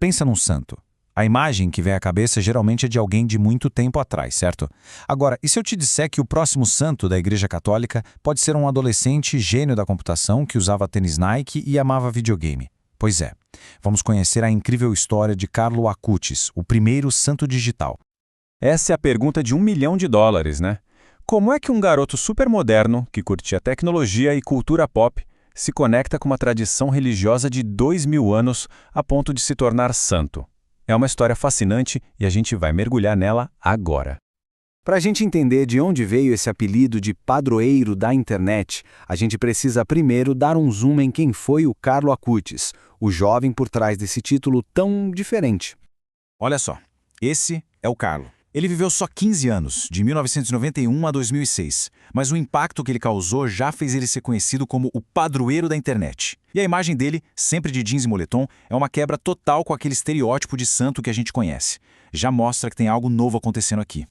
Pensa num santo. A imagem que vem à cabeça geralmente é de alguém de muito tempo atrás, certo? Agora, e se eu te disser que o próximo santo da Igreja Católica pode ser um adolescente gênio da computação que usava tênis Nike e amava videogame? Pois é, vamos conhecer a incrível história de Carlo Acutis, o primeiro santo digital. Essa é a pergunta de $1 milhão, né? Como é que um garoto supermoderno, que curtia tecnologia e cultura pop, se conecta com uma tradição religiosa de 2000 anos a ponto de se tornar santo? É uma história fascinante e a gente vai mergulhar nela agora. Para a gente entender de onde veio esse apelido de padroeiro da internet, a gente precisa primeiro dar um zoom em quem foi o Carlo Acutis, o jovem por trás desse título tão diferente. Olha só, esse é o Carlo. Ele viveu só 15 anos, de 1991 a 2006, mas o impacto que ele causou já fez ele ser conhecido como o padroeiro da internet. E a imagem dele, sempre de jeans e moletom, é uma quebra total com aquele estereótipo de santo que a gente conhece. Já mostra que tem algo novo acontecendo aqui.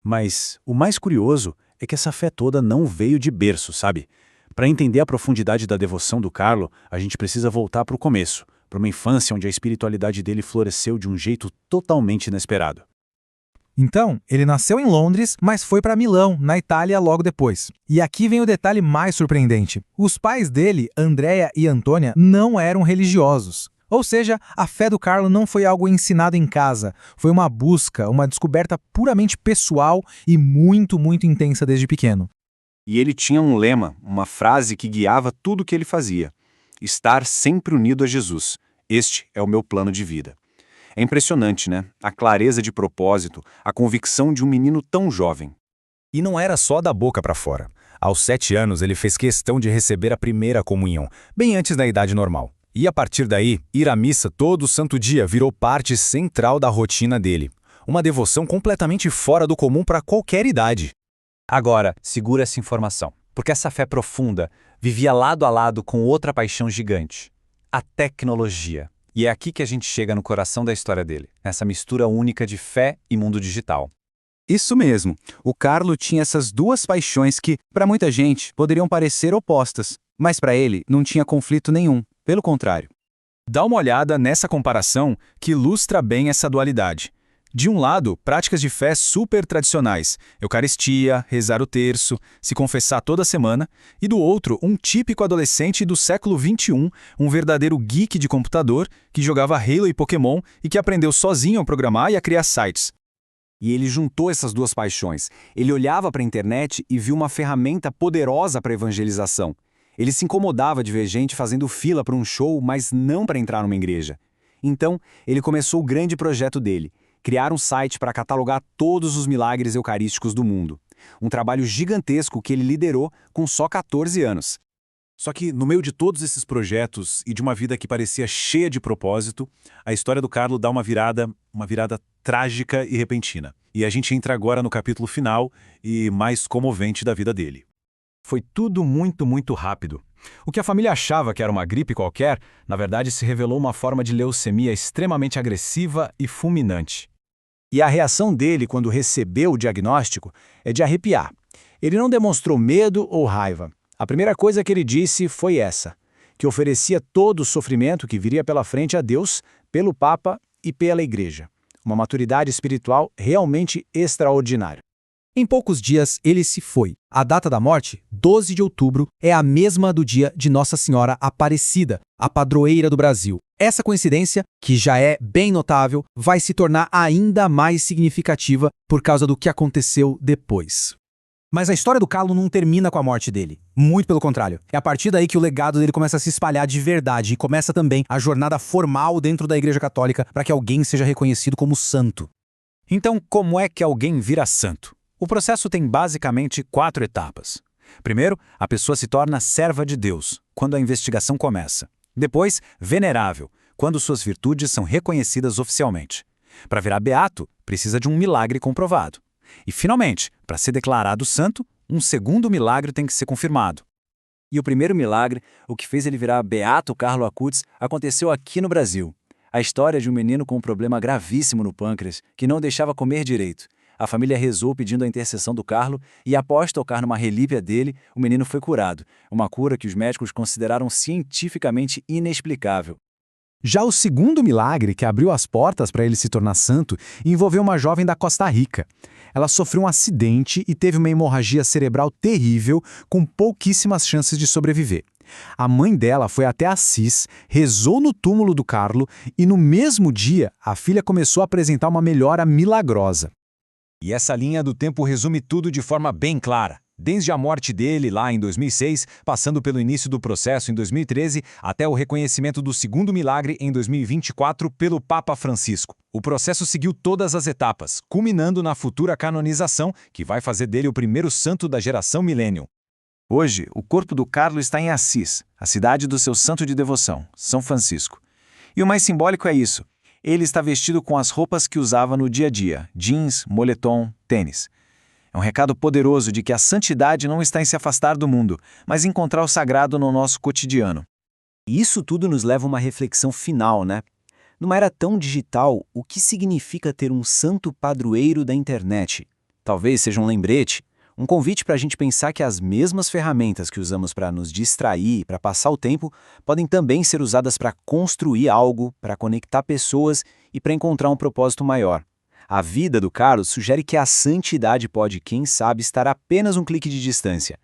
Mas o mais curioso é que essa fé toda não veio de berço, sabe? Para entender a profundidade da devoção do Carlo, a gente precisa voltar para o começo, para uma infância onde a espiritualidade dele floresceu de um jeito totalmente inesperado. Então, ele nasceu em Londres, mas foi para Milão, na Itália, logo depois. E aqui vem o detalhe mais surpreendente. Os pais dele, Andrea e Antônia, não eram religiosos. Ou seja, a fé do Carlo não foi algo ensinado em casa. Foi uma busca, uma descoberta puramente pessoal e muito, muito intensa desde pequeno. E ele tinha um lema, uma frase que guiava tudo o que ele fazia: estar sempre unido a Jesus. Este é o meu plano de vida. É impressionante, né? A clareza de propósito, a convicção de um menino tão jovem. E não era só da boca para fora. Aos 7 anos, ele fez questão de receber a primeira comunhão, bem antes da idade normal. E a partir daí, ir à missa todo santo dia virou parte central da rotina dele. Uma devoção completamente fora do comum para qualquer idade. Agora, segura essa informação, porque essa fé profunda vivia lado a lado com outra paixão gigante: a tecnologia. E é aqui que a gente chega no coração da história dele, nessa mistura única de fé e mundo digital. Isso mesmo. O Carlo tinha essas duas paixões que, para muita gente, poderiam parecer opostas. Mas para ele, não tinha conflito nenhum. Pelo contrário. Dá uma olhada nessa comparação que ilustra bem essa dualidade. De um lado, práticas de fé super tradicionais, Eucaristia, rezar o terço, se confessar toda semana, e do outro, um típico adolescente do século XXI, um verdadeiro geek de computador, que jogava Halo e Pokémon e que aprendeu sozinho a programar e a criar sites. E ele juntou essas duas paixões. Ele olhava para a internet e viu uma ferramenta poderosa para a evangelização. Ele se incomodava de ver gente fazendo fila para um show, mas não para entrar numa igreja. Então, ele começou o grande projeto dele: criar um site para catalogar todos os milagres eucarísticos do mundo. Um trabalho gigantesco que ele liderou com só 14 anos. Só que, no meio de todos esses projetos e de uma vida que parecia cheia de propósito, a história do Carlo dá uma virada trágica e repentina. E a gente entra agora no capítulo final e mais comovente da vida dele. Foi tudo muito, muito rápido. O que a família achava que era uma gripe qualquer, na verdade se revelou uma forma de leucemia extremamente agressiva e fulminante. E a reação dele quando recebeu o diagnóstico é de arrepiar. Ele não demonstrou medo ou raiva. A primeira coisa que ele disse foi essa: que oferecia todo o sofrimento que viria pela frente a Deus, pelo Papa e pela Igreja. Uma maturidade espiritual realmente extraordinária. Em poucos dias, ele se foi. A data da morte, 12 de outubro, é a mesma do dia de Nossa Senhora Aparecida, a padroeira do Brasil. Essa coincidência, que já é bem notável, vai se tornar ainda mais significativa por causa do que aconteceu depois. Mas a história do Carlo não termina com a morte dele. Muito pelo contrário. É a partir daí que o legado dele começa a se espalhar de verdade e começa também a jornada formal dentro da Igreja Católica para que alguém seja reconhecido como santo. Então, como é que alguém vira santo? O processo tem basicamente 4 etapas. Primeiro, a pessoa se torna serva de Deus, quando a investigação começa. Depois, venerável, quando suas virtudes são reconhecidas oficialmente. Para virar beato, precisa de um milagre comprovado. E, finalmente, para ser declarado santo, um segundo milagre tem que ser confirmado. E o primeiro milagre, o que fez ele virar beato Carlo Acutis, aconteceu aqui no Brasil. A história de um menino com um problema gravíssimo no pâncreas, que não deixava comer direito. A família rezou pedindo a intercessão do Carlo e, após tocar numa relíquia dele, o menino foi curado. Uma cura que os médicos consideraram cientificamente inexplicável. Já o segundo milagre que abriu as portas para ele se tornar santo envolveu uma jovem da Costa Rica. Ela sofreu um acidente e teve uma hemorragia cerebral terrível, com pouquíssimas chances de sobreviver. A mãe dela foi até Assis, rezou no túmulo do Carlo e no mesmo dia a filha começou a apresentar uma melhora milagrosa. E essa linha do tempo resume tudo de forma bem clara. Desde a morte dele, lá em 2006, passando pelo início do processo em 2013, até o reconhecimento do segundo milagre em 2024 pelo Papa Francisco. O processo seguiu todas as etapas, culminando na futura canonização, que vai fazer dele o primeiro santo da geração Millennium. Hoje, o corpo do Carlo está em Assis, a cidade do seu santo de devoção, São Francisco. E o mais simbólico é isso. Ele está vestido com as roupas que usava no dia a dia, jeans, moletom, tênis. É um recado poderoso de que a santidade não está em se afastar do mundo, mas em encontrar o sagrado no nosso cotidiano. E isso tudo nos leva a uma reflexão final, né? Numa era tão digital, o que significa ter um santo padroeiro da internet? Talvez seja um lembrete, um convite para a gente pensar que as mesmas ferramentas que usamos para nos distrair, para passar o tempo, podem também ser usadas para construir algo, para conectar pessoas e para encontrar um propósito maior. A vida do Carlos sugere que a santidade pode, quem sabe, estar a apenas um clique de distância.